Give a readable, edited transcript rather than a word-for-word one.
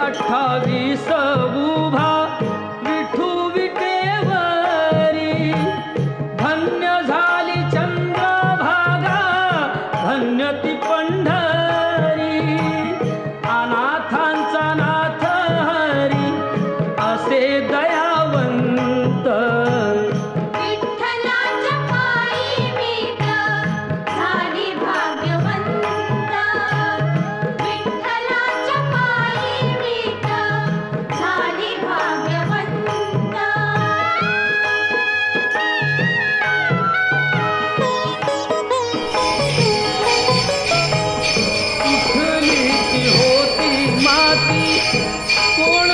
28 उभा विठू विटेवरी, धन्य झाली चंद्रभागा, धन्य ती पंढरी, अनाथांचा नाथ हरी असे दयावंत. विठ्ठलाच्या पायी मीठ झाली भाग्यवंत, विठ्ठलाच्या पायी मीठ झाली भाग्यवंत. इथली ती होती माती कोण